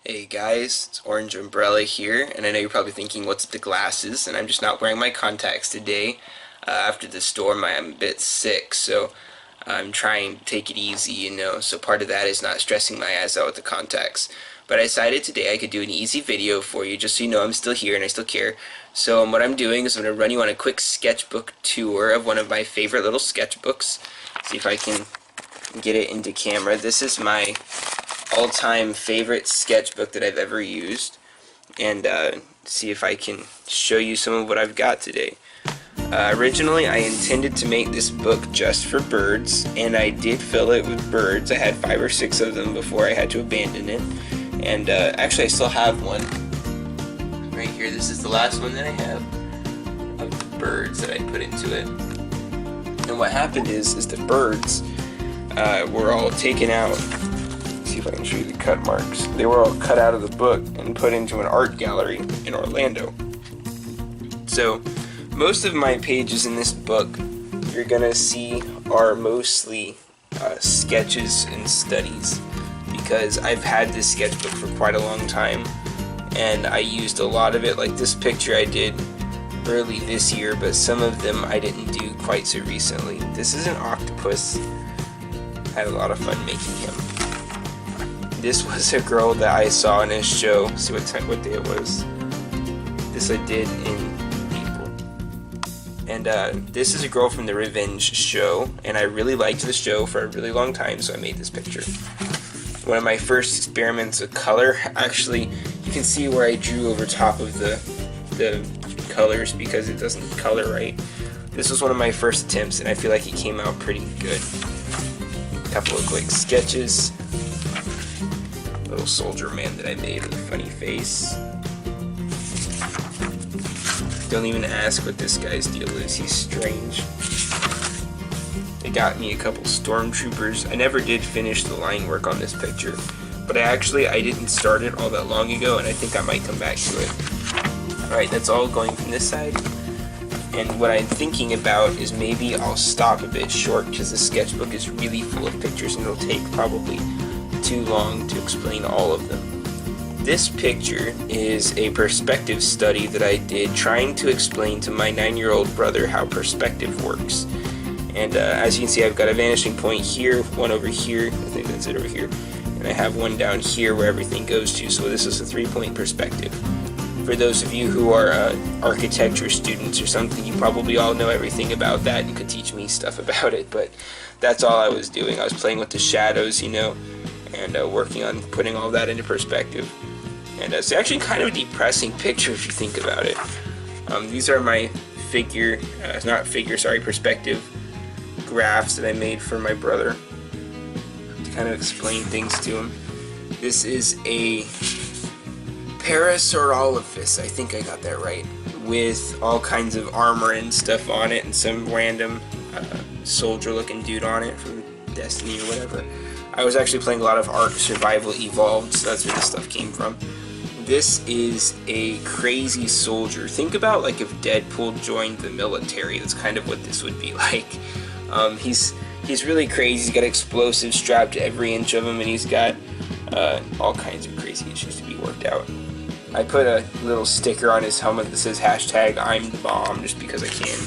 Hey guys, it's Orange Umbrella here, and I know you're probably thinking, what's with the glasses? And I'm just not wearing my contacts today. After the storm, I'm a bit sick, so I'm trying to take it easy, so part of that is not stressing my eyes out with the contacts. But I decided today I could do an easy video for you, just so you know I'm still here and I still care. So what I'm doing is I'm going to run you on a quick sketchbook tour of one of my favorite little sketchbooks. See if I can get it into camera. This is my all-time favorite sketchbook that I've ever used, and see if I can show you some of what I've got today. Originally I intended to make this book just for birds, and I did fill it with birds. I had 5 or 6 of them before I had to abandon it, and actually I still have one right here. This is the last one that I have of the birds that I put into it. And what happened is the birds were all taken out. See if I can show you the cut marks. They were all cut out of the book and put into an art gallery in Orlando. So most of my pages in this book you're gonna see are mostly sketches and studies, because I've had this sketchbook for quite a long time and I used a lot of it. Like this picture I did early this year, but some of them I didn't do quite so recently. This is an octopus. I had a lot of fun making him. This was a girl that I saw in a show. See what day it was. This I did in April. And this is a girl from the Revenge show, and I really liked the show for a really long time, so I made this picture. One of my first experiments of color. Actually, you can see where I drew over top of the colors because it doesn't color right. This was one of my first attempts, and I feel like it came out pretty good. A couple of quick sketches. Little soldier man that I made with a funny face. Don't even ask what this guy's deal is, he's strange. They got me a couple Stormtroopers. I never did finish the line work on this picture, but I didn't start it all that long ago, and I think I might come back to it. Alright, that's all going from this side. And what I'm thinking about is maybe I'll stop a bit short, because the sketchbook is really full of pictures and it'll take probably too long to explain all of them. This picture is a perspective study that I did trying to explain to my 9-year-old brother how perspective works. And as you can see, I've got a vanishing point here, one over here, I think that's it over here, and I have one down here where everything goes to, so this is a 3-point perspective. For those of you who are architecture students or something, you probably all know everything about that and could teach me stuff about it, but that's all I was doing. I was playing with the shadows, and working on putting all that into perspective. And it's actually kind of a depressing picture if you think about it. These are my perspective graphs that I made for my brother to kind of explain things to him. This is a Parasaurolophus, I think I got that right, with all kinds of armor and stuff on it, and some random soldier looking dude on it from Destiny or whatever. I was actually playing a lot of Ark Survival Evolved, so that's where this stuff came from. This is a crazy soldier. Think about like if Deadpool joined the military. That's kind of what this would be like. He's really crazy. He's got explosives strapped to every inch of him, and he's got all kinds of crazy issues to be worked out. I put a little sticker on his helmet that says hashtag I'm the bomb, just because I can.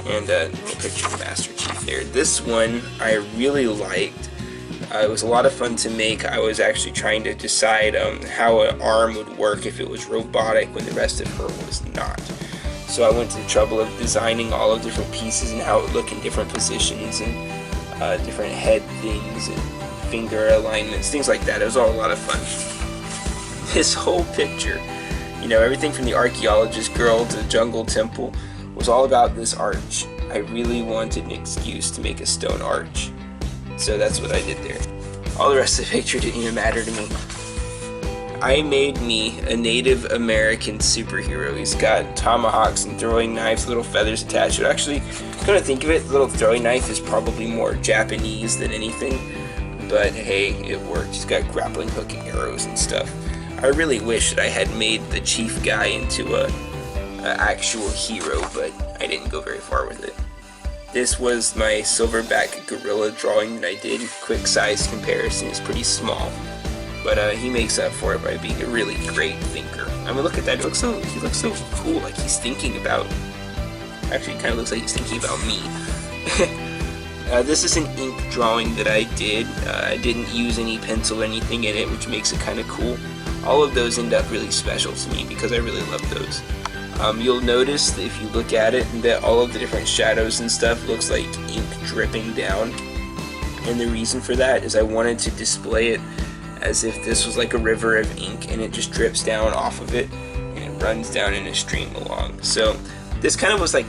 And a little picture of Master Chief there. This one I really liked. It was a lot of fun to make. I was actually trying to decide how an arm would work if it was robotic when the rest of her was not. So I went to the trouble of designing all of different pieces and how it would look in different positions and different head things and finger alignments, things like that. It was all a lot of fun. This whole picture, everything from the archaeologist girl to the jungle temple, was all about this arch. I really wanted an excuse to make a stone arch. So that's what I did there. All the rest of the picture didn't even matter to me. I made me a Native American superhero. He's got tomahawks and throwing knives, little feathers attached to it. Actually, come to think of it, the little throwing knife is probably more Japanese than anything. But hey, it worked. He's got grappling hook and arrows and stuff. I really wish that I had made the chief guy into a actual hero, but I didn't go very far with it. This was my silverback gorilla drawing that I did. Quick size comparison is pretty small. but he makes up for it by being a really great thinker. I mean, look at that. He looks so cool, like he's thinking about... Actually, it kind of looks like he's thinking about me. This is an ink drawing that I did. I didn't use any pencil or anything in it, which makes it kind of cool. All of those end up really special to me because I really love those. You'll notice that if you look at it that all of the different shadows and stuff looks like ink dripping down. And the reason for that is I wanted to display it as if this was like a river of ink and it just drips down off of it and it runs down in a stream along. So this kind of was like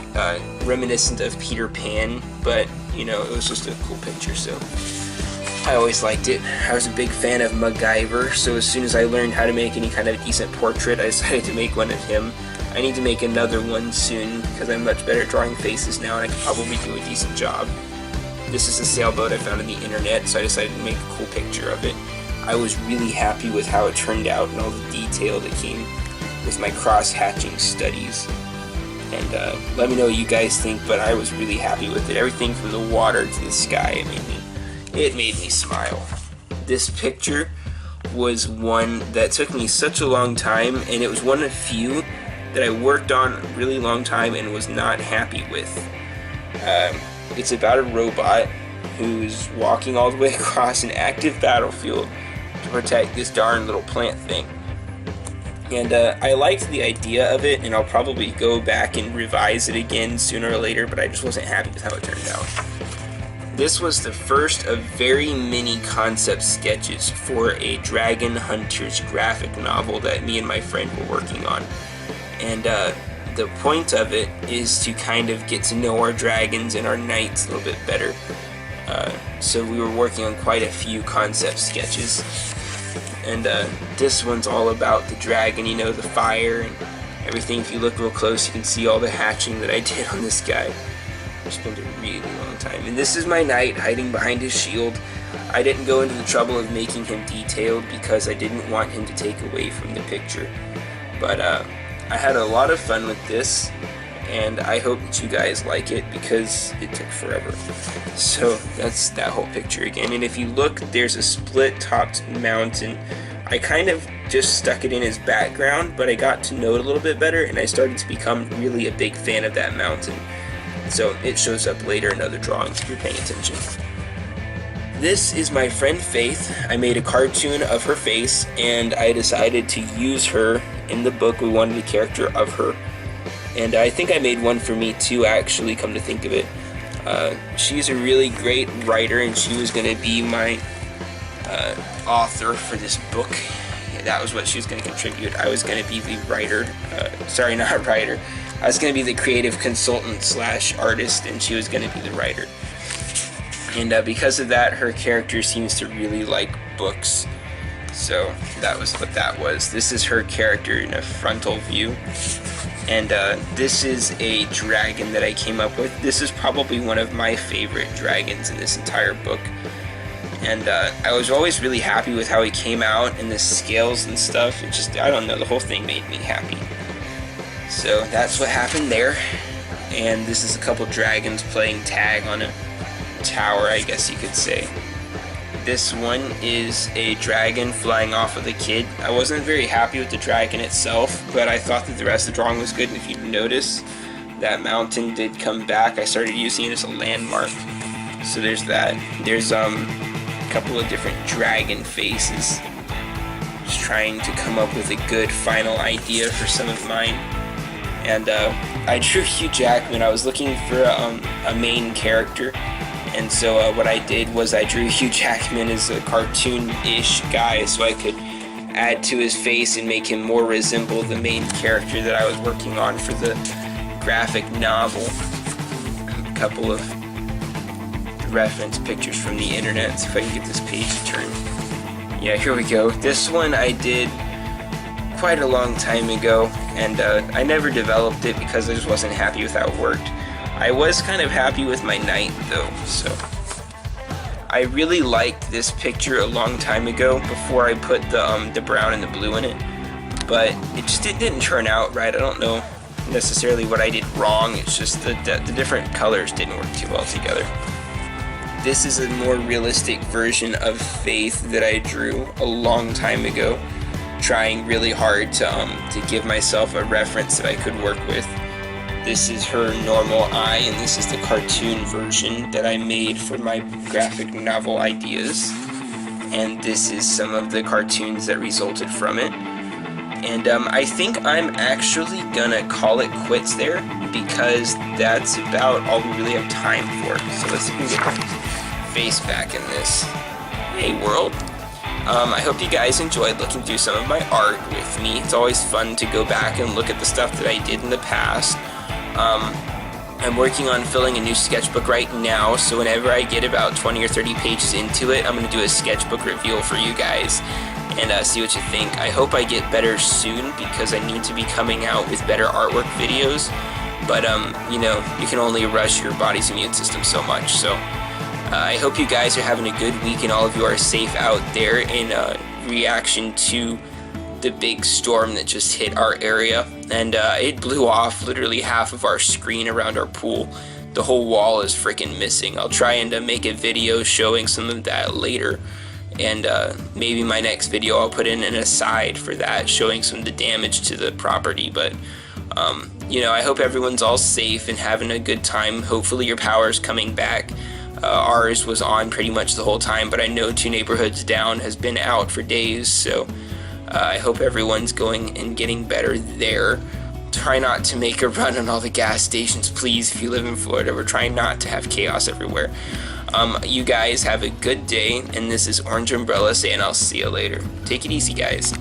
reminiscent of Peter Pan, but you know, it was just a cool picture, so I always liked it. I was a big fan of MacGyver, so as soon as I learned how to make any kind of decent portrait, I decided to make one of him. I need to make another one soon because I'm much better at drawing faces now and I can probably do a decent job. This is a sailboat I found on the internet, so I decided to make a cool picture of it. I was really happy with how it turned out and all the detail that came with my cross-hatching studies. And let me know what you guys think, but I was really happy with it. Everything from the water to the sky, it made me smile. This picture was one that took me such a long time, and it was one of few that I worked on a really long time and was not happy with. It's about a robot who's walking all the way across an active battlefield to protect this darn little plant thing. And I liked the idea of it, and I'll probably go back and revise it again sooner or later, but I just wasn't happy with how it turned out. This was the first of very many concept sketches for a Dragon Hunters graphic novel that me and my friend were working on. And the point of it is to kind of get to know our dragons and our knights a little bit better. So we were working on quite a few concept sketches. And this one's all about the dragon, you know, the fire and everything. If you look real close, you can see all the hatching that I did on this guy. I spent a really long time. And this is my knight hiding behind his shield. I didn't go into the trouble of making him detailed because I didn't want him to take away from the picture. But I had a lot of fun with this, and I hope that you guys like it because it took forever. So that's that whole picture again. And if you look, there's a split-topped mountain. I kind of just stuck it in as background, but I got to know it a little bit better, and I started to become really a big fan of that mountain. So it shows up later in other drawings if you're paying attention. This is my friend Faith. I made a cartoon of her face, and I decided to use her in the book. We wanted a character of her. And I think I made one for me too, actually, come to think of it. She's a really great writer, and she was going to be my author for this book. Yeah, that was what she was going to contribute. I was going to be the writer. Sorry, not writer. I was going to be the creative consultant / artist, and she was going to be the writer. And because of that, her character seems to really like books. So that was what that was. This is her character in a frontal view. And this is a dragon that I came up with. This is probably one of my favorite dragons in this entire book. And I was always really happy with how he came out and the scales and stuff. It just, I don't know, the whole thing made me happy. So that's what happened there. And this is a couple dragons playing tag on a tower, I guess you could say. This one is a dragon flying off with a kid. I wasn't very happy with the dragon itself, but I thought that the rest of the drawing was good. And if you notice, that mountain did come back. I started using it as a landmark. So there's that. There's a couple of different dragon faces. Just trying to come up with a good final idea for some of mine. And I drew Hugh Jackman. I was looking for a main character. And so what I did was I drew Hugh Jackman as a cartoon-ish guy so I could add to his face and make him more resemble the main character that I was working on for the graphic novel. A couple of reference pictures from the internet, so if I can get this page to turn. Yeah, here we go. This one I did quite a long time ago, and I never developed it because I just wasn't happy with how it worked. I was kind of happy with my knight though, so I really liked this picture a long time ago before I put the brown and the blue in it, but it didn't turn out right. I don't know necessarily what I did wrong. It's just the different colors didn't work too well together. this is a more realistic version of Faith that I drew a long time ago, trying really hard to give myself a reference that I could work with. This is her normal eye, and this is the cartoon version that I made for my graphic novel ideas. And this is some of the cartoons that resulted from it. And I think I'm actually gonna call it quits there, because that's about all we really have time for. So let's see if we can get my face back in this. Hey world. I hope you guys enjoyed looking through some of my art with me. It's always fun to go back and look at the stuff that I did in the past. I'm working on filling a new sketchbook right now, so whenever I get about 20 or 30 pages into it, I'm going to do a sketchbook reveal for you guys and see what you think. I hope I get better soon, because I need to be coming out with better artwork videos, but you know, you can only rush your body's immune system so much. So I hope you guys are having a good week and all of you are safe out there in reaction to the big storm that just hit our area, and it blew off literally half of our screen around our pool. The whole wall is freaking missing. I'll try and make a video showing some of that later, and maybe my next video I'll put in an aside for that, showing some of the damage to the property. But you know, I hope everyone's all safe and having a good time. Hopefully your power's coming back. Ours was on pretty much the whole time, but I know 2 neighborhoods down has been out for days, so I hope everyone's going and getting better there. Try not to make a run on all the gas stations, please, if you live in Florida. We're trying not to have chaos everywhere. You guys have a good day, and this is Orange Umbrella saying I'll see you later. Take it easy, guys.